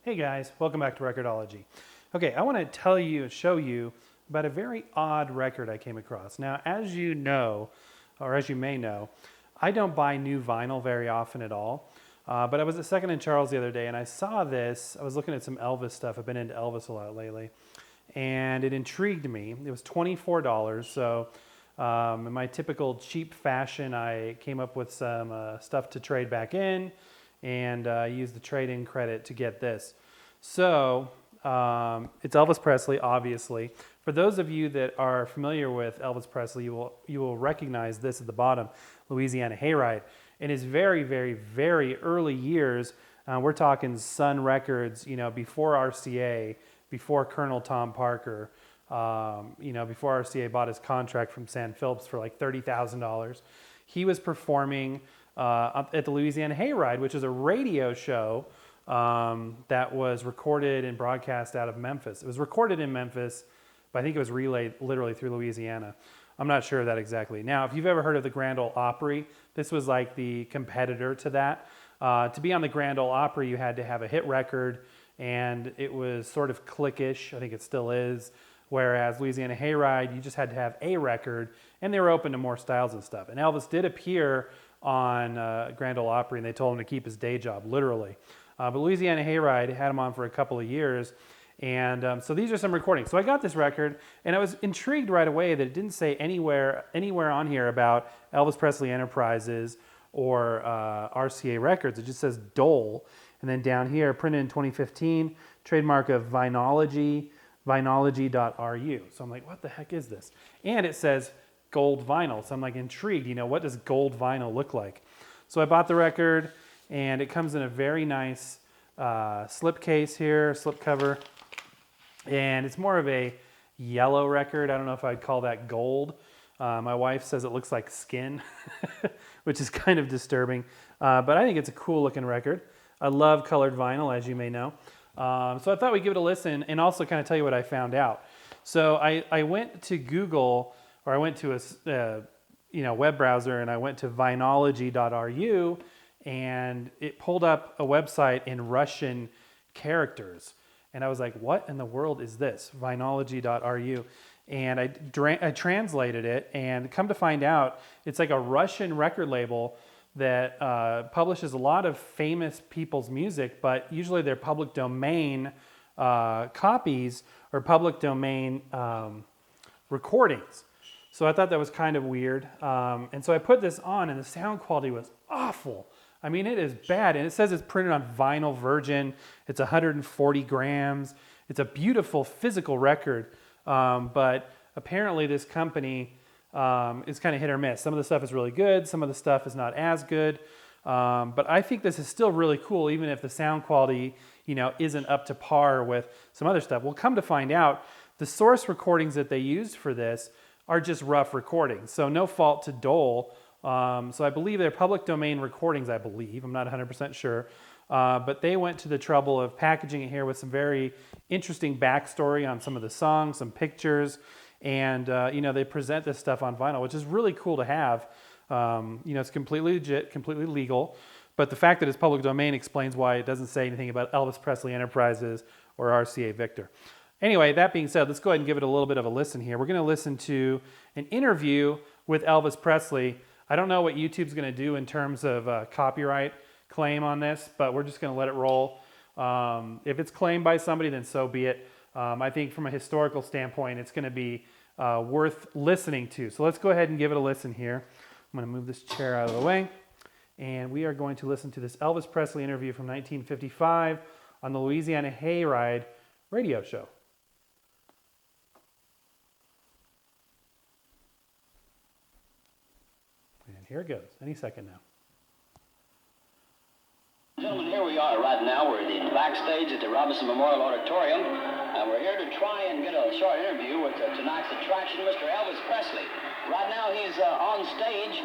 Hey guys, welcome back to Record-ology. Okay, I want to tell you and show you about a very odd record I came across. Now, as you know, or as you may know, I don't buy new vinyl very often at all. But I was at Second and Charles the other day and I saw this. I was looking at some Elvis stuff. I've been into Elvis a lot lately. And it intrigued me. It was $24. So in my typical cheap fashion, I came up with some stuff to trade back in and used the trade-in credit to get this. So it's Elvis Presley, obviously. For those of you that are familiar with Elvis Presley, you will recognize this at the bottom, Louisiana Hayride. In his very, very, very early years, we're talking Sun Records, before RCA, before Colonel Tom Parker, before RCA bought his contract from Sam Phillips for like $30,000. He was performing at the Louisiana Hayride, which is a radio show that was recorded and broadcast out of Memphis. It was recorded in Memphis, but I think it was relayed literally through Louisiana. I'm not sure of that exactly. Now, if you've ever heard of the Grand Ole Opry, this was like the competitor to that. To be on the Grand Ole Opry, you had to have a hit record, and it was sort of cliquish. I think it still is. Whereas Louisiana Hayride, you just had to have a record, and they were open to more styles and stuff. And Elvis did appear on Grand Ole Opry, and they told him to keep his day job, literally. But Louisiana Hayride had him on for a couple of years. And so these are some recordings. So I got this record, and I was intrigued right away that it didn't say anywhere on here about Elvis Presley Enterprises or RCA Records. It just says Dole. And then down here, printed in 2015, trademark of Vinology, vinology.ru. So I'm like, what the heck is this? And it says gold vinyl. So I'm like intrigued, what does gold vinyl look like? So I bought the record, and it comes in a very nice slip case here, slip cover. And it's more of a yellow record. I don't know if I'd call that gold. My wife says it looks like skin, which is kind of disturbing. But I think it's a cool looking record. I love colored vinyl, as you may know. So I thought we'd give it a listen and also kind of tell you what I found out. So I went to Google, or I went to a web browser, and I went to vinology.ru, and it pulled up a website in Russian characters. And I was like, what in the world is this? Vinology.ru. And I translated it, and come to find out, it's like a Russian record label that publishes a lot of famous people's music, but usually they're public domain copies or public domain recordings. So I thought that was kind of weird. And so I put this on, and the sound quality was awful. I mean, it is bad. And it says it's printed on vinyl virgin. It's 140 grams. It's a beautiful physical record. But apparently this company is kind of hit or miss. Some of the stuff is really good. Some of the stuff is not as good. But I think this is still really cool, even if the sound quality, isn't up to par with some other stuff. Well, come to find out, the source recordings that they used for this are just rough recordings. So no fault to Dole. So I believe they're public domain recordings, I believe. I'm not 100% sure. But they went to the trouble of packaging it here with some very interesting backstory on some of the songs, some pictures, and they present this stuff on vinyl, which is really cool to have. It's completely legit, completely legal. But the fact that it's public domain explains why it doesn't say anything about Elvis Presley Enterprises or RCA Victor. Anyway, that being said, let's go ahead and give it a little bit of a listen here. We're going to listen to an interview with Elvis Presley. I don't know what YouTube's going to do in terms of copyright claim on this, but we're just going to let it roll. If it's claimed by somebody, then so be it. I think from a historical standpoint, it's going to be worth listening to. So let's go ahead and give it a listen here. I'm going to move this chair out of the way, and we are going to listen to this Elvis Presley interview from 1955 on the Louisiana Hayride radio show. Here it goes. Any second now. Gentlemen, here we are right now. We're in the backstage at the Robinson Memorial Auditorium, and we're here to try and get a short interview with tonight's attraction, Mr. Elvis Presley. Right now, he's on stage.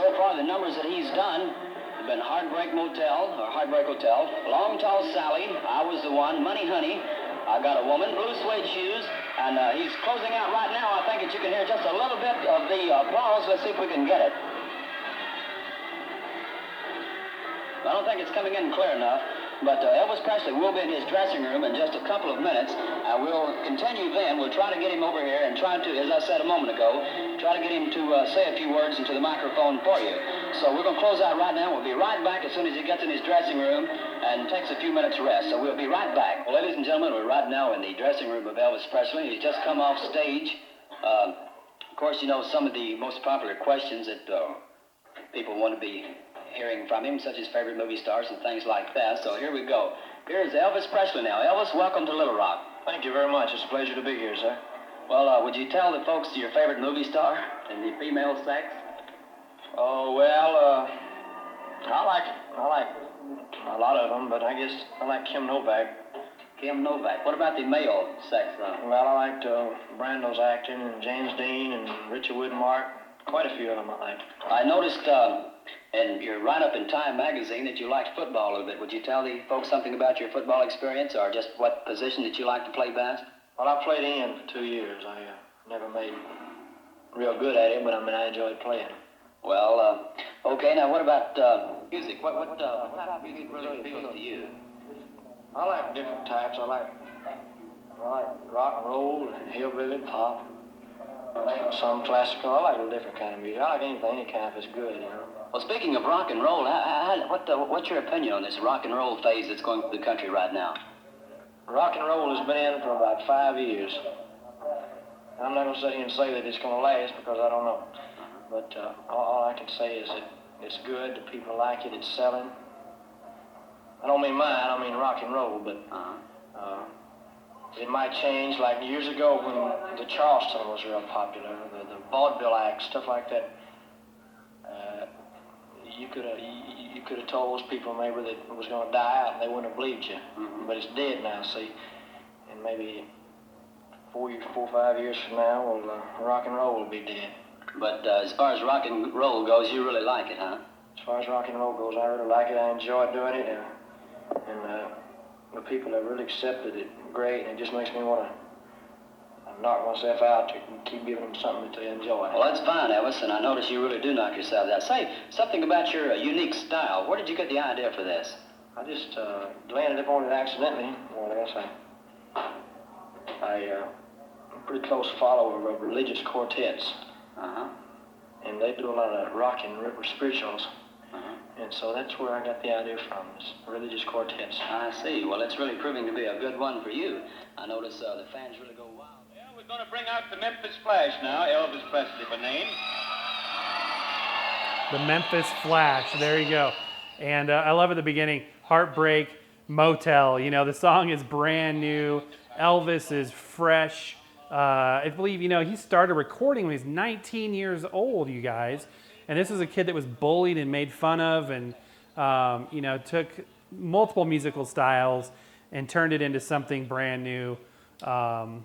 So far, the numbers that he's done have been Heartbreak Hotel, Long Tall Sally, I Was the One, Money Honey, I Got a Woman, Blue Suede Shoes, and he's closing out right now. I think that you can hear just a little bit of the applause. Let's see if we can get it. I don't think it's coming in clear enough. But Elvis Presley will be in his dressing room in just a couple of minutes. We'll continue then. We'll try to get him over here and try to, as I said a moment ago, try to get him to say a few words into the microphone for you. So we're going to close out right now. We'll be right back as soon as he gets in his dressing room and takes a few minutes rest. So we'll be right back. Well, ladies and gentlemen, we're right now in the dressing room of Elvis Presley. He's just come off stage. Of course, you know, some of the most popular questions that people want to be hearing from him, such as favorite movie stars and things like that. So here we go. Here's Elvis Presley now. Elvis, welcome to Little Rock. Thank you very much. It's a pleasure to be here, sir. Well, would you tell the folks your favorite movie star in the female sex? Oh, well, I like a lot of them, but I guess I like Kim Novak. Kim Novak. What about the male sex? Well, I liked Brando's acting and James Dean and Richard Widmark. Quite a few of them I liked. I noticed in your write-up in Time magazine that you liked football a little bit. Would you tell the folks something about your football experience, or just what position that you like to play best? Well, I played in for 2 years. I never made real good at it, but I mean, I enjoyed playing. Well, okay. Now, what about music? What type of music really appeals to you? I like different types. I like rock and roll and hillbilly pop. Some classical. I like a different kind of music. I like anything, any kind if it's good, you know. Well, speaking of rock and roll, what's your opinion on this rock and roll phase that's going through the country right now? Rock and roll has been in for about 5 years. I'm not going to sit here and say that it's going to last because I don't know. But all I can say is that it's good, the people like it, it's selling. I don't mean mine, I mean rock and roll, but it might change. Like years ago when the Charleston was real popular, the vaudeville acts, stuff like that. You could have told those people maybe that it was going to die out and they wouldn't have believed you. Mm-hmm. But it's dead now, see. And maybe 4 or 5 years from now, well, rock and roll will be dead. But as far as rock and roll goes, you really like it, huh? As far as rock and roll goes, I really like it. I enjoy doing it. And the people have really accepted it great, and it just makes me want to knock myself out to keep giving them something that they enjoy. Well, that's fine, Elvis, and I notice you really do knock yourself out. Say something about your unique style. Where did you get the idea for this? I just landed upon it accidentally, more or less. I'm a pretty close follower of religious quartets. Uh-huh. And they do a lot of rock and spirituals. Uh-huh. And so that's where I got the idea from, is religious quartets. I see. Well, it's really proving to be a good one for you. I notice the fans really go wild. Yeah, we're going to bring out the Memphis Flash now, Elvis Presley by name. The Memphis Flash. There you go. And I love at the beginning, Heartbreak Motel. You know, the song is brand new. Elvis is fresh. I believe, you know, he started recording when he was 19 years old, you guys. And this was a kid that was bullied and made fun of and, you know, took multiple musical styles and turned it into something brand new,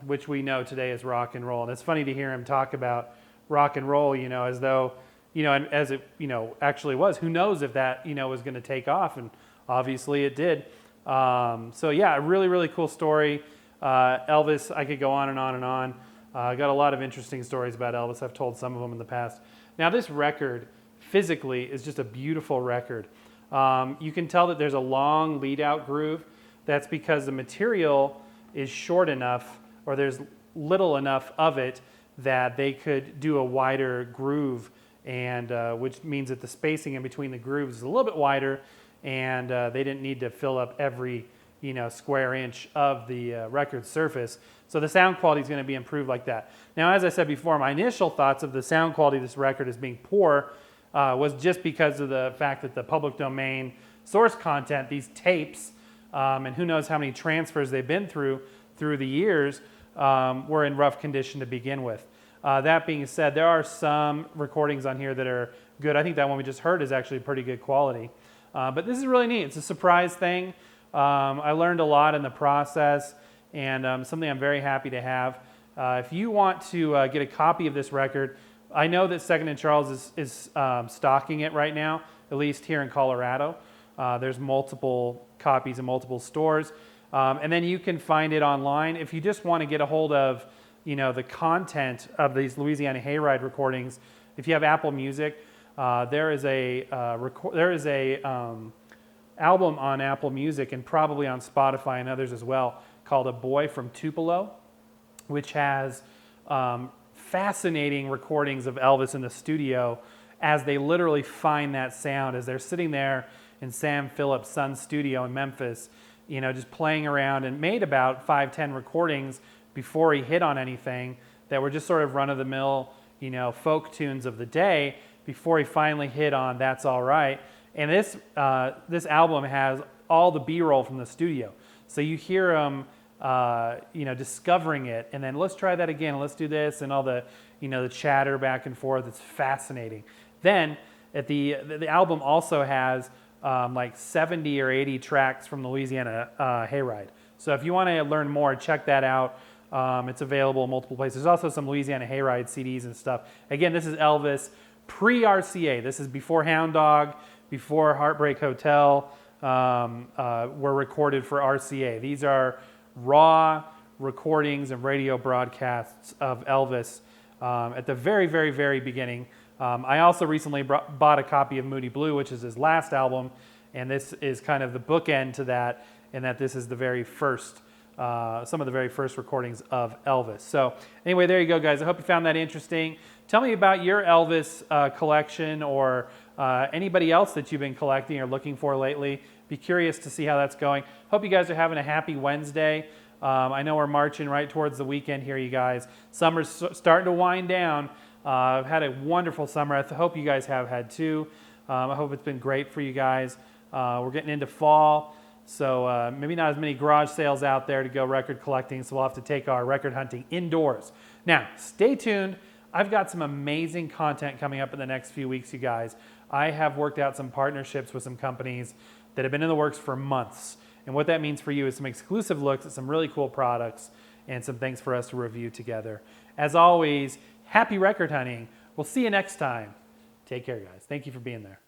which we know today is rock and roll. And it's funny to hear him talk about rock and roll, you know, as though, you know, and as it, you know, actually was. Who knows if that, you know, was going to take off, and obviously it did. So yeah, a really, really cool story. Elvis, I could go on and on and on. I got a lot of interesting stories about Elvis. I've told some of them in the past. Now this record, physically, is just a beautiful record. You can tell that there's a long lead-out groove. That's because the material is short enough, or there's little enough of it, that they could do a wider groove, and which means that the spacing in between the grooves is a little bit wider, and they didn't need to fill up every, you know, square inch of the record surface. So the sound quality is going to be improved like that. Now, as I said before, my initial thoughts of the sound quality of this record as being poor was just because of the fact that the public domain source content, these tapes, and who knows how many transfers they've been through the years, were in rough condition to begin with. That being said, there are some recordings on here that are good. I think that one we just heard is actually pretty good quality. But this is really neat. It's a surprise thing. I learned a lot in the process, and something I'm very happy to have. If you want to get a copy of this record, I know that Second & Charles is stocking it right now, at least here in Colorado. There's multiple copies in multiple stores. And then you can find it online. If you just want to get a hold of, you know, the content of these Louisiana Hayride recordings, if you have Apple Music, there is a album on Apple Music and probably on Spotify and others as well called A Boy From Tupelo, which has fascinating recordings of Elvis in the studio as they literally find that sound as they're sitting there in Sam Phillips' son's studio in Memphis, you know, just playing around, and made about 5-10 recordings before he hit on anything that were just sort of run-of-the-mill, you know, folk tunes of the day before he finally hit on That's All Right. And this album has all the B-roll from the studio. So you hear him, you know, discovering it, and then let's try that again, let's do this, and all the, you know, the chatter back and forth. It's fascinating. Then at the album also has like 70 or 80 tracks from the Louisiana Hayride. So if you want to learn more, check that out. It's available in multiple places. There's also some Louisiana Hayride CDs and stuff. Again, this is Elvis pre-RCA. This is before Hound Dog, before Heartbreak Hotel were recorded for RCA. These are raw recordings and radio broadcasts of Elvis at the very, very, very beginning. I also recently bought a copy of Moody Blue, which is his last album, and this is kind of the bookend to that, in that this is the very first, some of the very first recordings of Elvis. So anyway, there you go, guys. I hope you found that interesting. Tell me about your Elvis collection, or anybody else that you've been collecting or looking for lately. Be curious to see how that's going. Hope you guys are having a happy Wednesday. I know we're marching right towards the weekend here, you guys. Summer's starting to wind down. I've had a wonderful summer. I hope you guys have had too. I hope it's been great for you guys. We're getting into fall, so maybe not as many garage sales out there to go record collecting, so we'll have to take our record hunting indoors. Now, stay tuned. I've got some amazing content coming up in the next few weeks, you guys. I have worked out some partnerships with some companies that have been in the works for months. And what that means for you is some exclusive looks at some really cool products and some things for us to review together. As always, happy record hunting. We'll see you next time. Take care, guys. Thank you for being there.